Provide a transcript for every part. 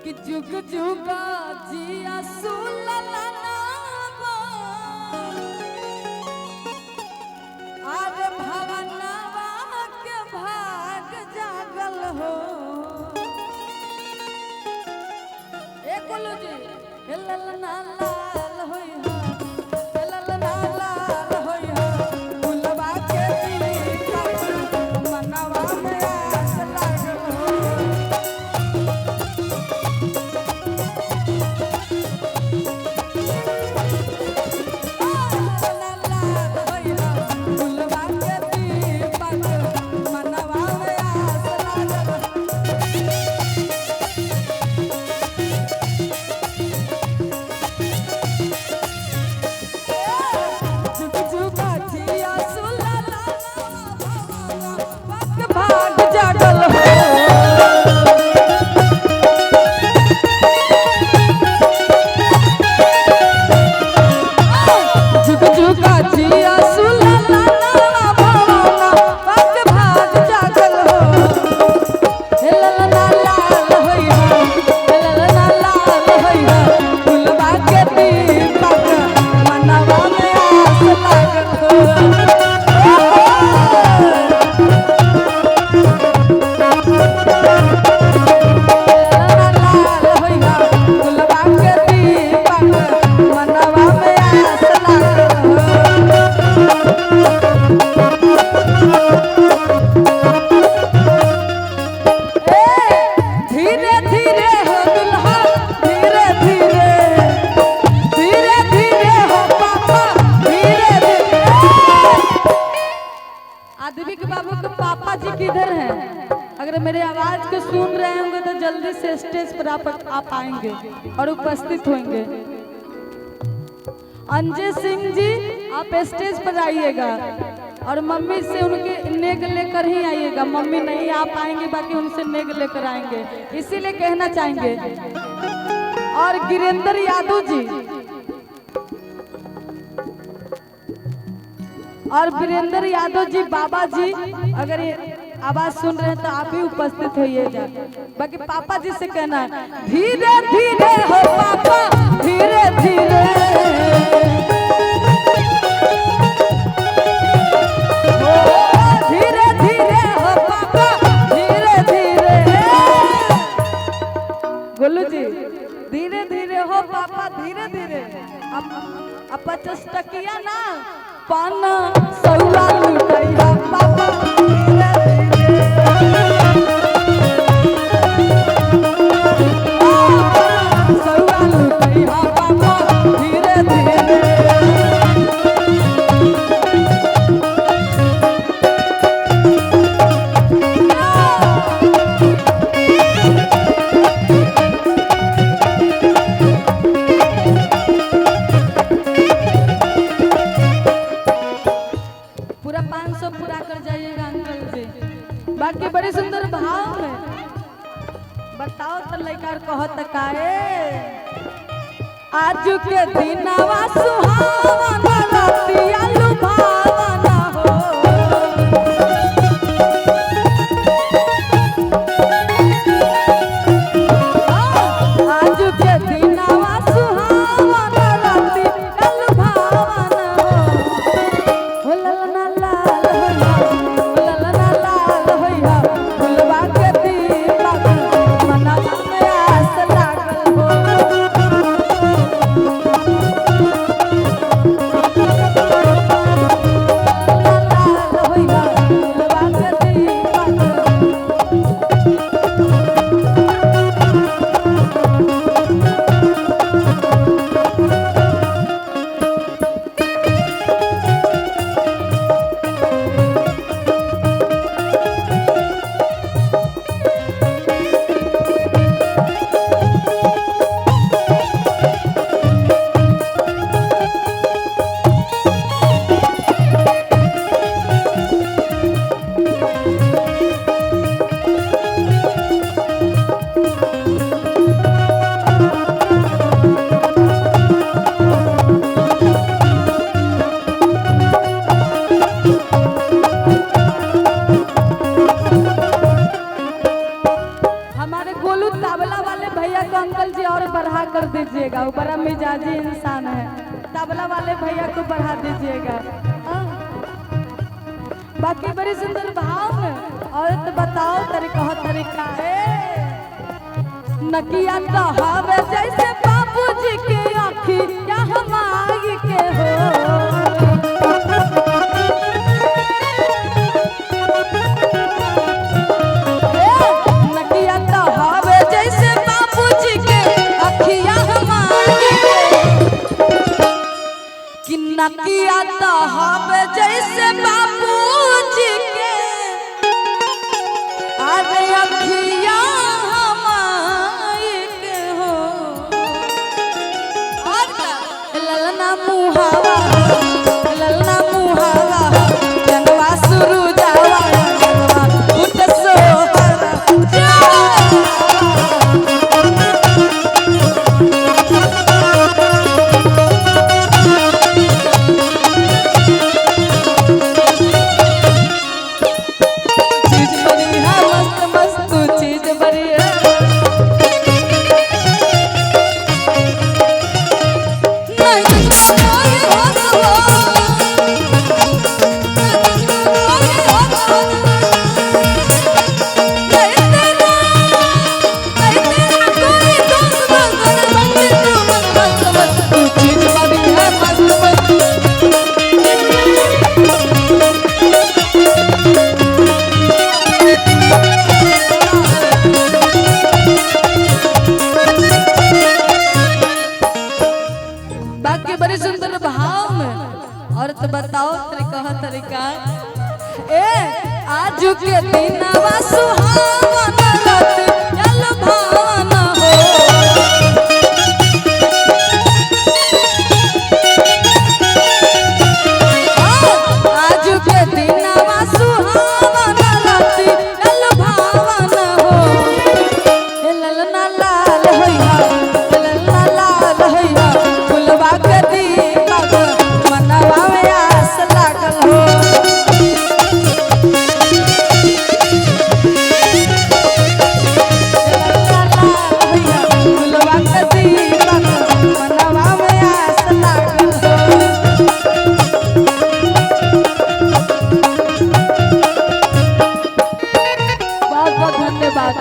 कि जुग जुगा जिया सुललना अरे भवनवा के भाग जागल हो ए कोलू जी ललना लाल होई हा ललना लाल होई हा फुलवा के मनवा में आस लागल हो किधर है? अगर मेरे आवाज को सुन रहे होंगे तो जल्दी से स्टेज पर आप आएंगे और उपस्थित होंगे। अंजय सिंह जी आप स्टेज पर आइएगा और मम्मी से उनके नेग लेकर ही आइएगा। मम्मी नहीं आ पाएंगे, बाकी उनसे नेग लेकर आएंगे, इसीलिए कहना चाहेंगे। और गिरेंद्र यादव जी और वीरेंद्र यादव जी, बाबा जी अगर ये आवाज सुन रहे हैं तो आप भी उपस्थित होइएगा। बाकी पापा जी से कहना है धीरे धीरे हो पापा, धीरे धीरे धीरे धीरे हो पापा, धीरे धीरे। गोलू जी धीरे धीरे हो पापा, धीरे धीरे। अब 50 टकिया ना पाना सौला लुटैया पापा, धीरे सौला लुटैया पापा, धीरे धीरे। पूरा 500 पूरा कर जाइएगा अंकल जी। बाकी बड़े सुंदर भाव है, बताओ तो लड़का कहत काए आज के दिनवा सुहावना रातिया लुभावना हो। आज के दिनवा सुहावना रातिया लुभावना हो। ललना लाल होइहा, ललना लाल होइहा, फुलवा के दीपक मनवा में आस लागल हो। को अंकल जी और बढ़ा कर दीजिएगा, वो बड़ा मिजाजी इंसान है। तबला वाले भैया को बढ़ा दीजिएगा। बाकी बड़ी सुंदर भाव में। और तो बताओ तरीका है नकिया कहावे जैसे बाबूजी के आँखी या हमारी के हो। नकिया कहावे जैसे बाबूजी के आँखिया हमारी के कि नकिया कहावे जैसे बाबूजी के अरे अखिया ललना मुहावा जनवा शुरू जावा उठ सोहरा चीज बड़ी है मस्त मस्त चीज बड़ी है और तो बताओ तरीका ए आज के दिनवा सुहावना रात चल भावना हो। आज के दिनवा सुहावना रात चल भावना हो। ललना लाल होइहा ललना लाल होइहा फुलवा के दीपक मनवा में आस लागल हो। फुलवा के दीपक मनवा में आस लागल हो। बहुत बहुत धन्यवाद।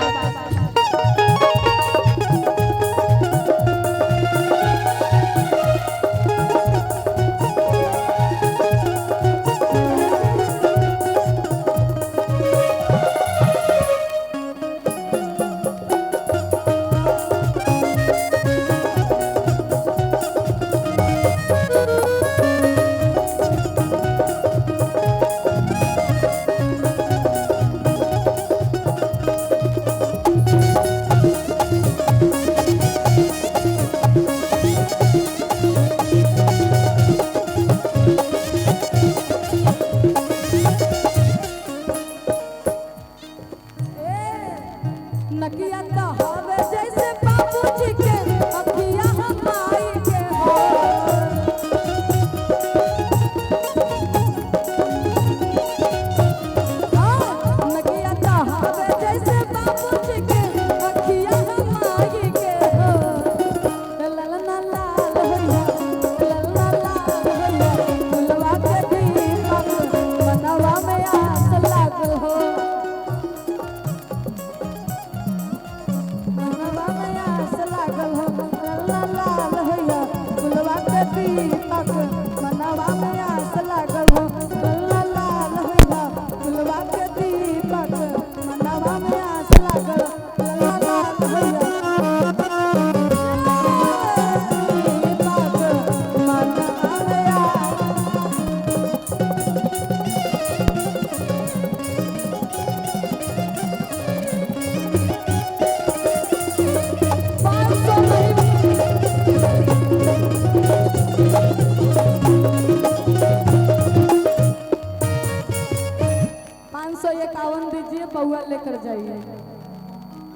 नकिया कहावे जैसे बाबूजी के अखिया हमारी के हो। नकिया कहावे जैसे बाबूजी के अखिया हमारी के हो। ललना लाल होइहा ललना लाल होइहा फुलवा के दीपक मनवा में आस लागल हो। मनवा में आस लागल हो ललना लाल होइहा फुलवा के दीपक मनवा में आस लागल हो। ललना लाल होइहा फुलवा के दीपक मनवा में आस लागल ललना लाल होइहा दीपक मनवा में ₹551 दीजिए, पौआ लेकर जाइए।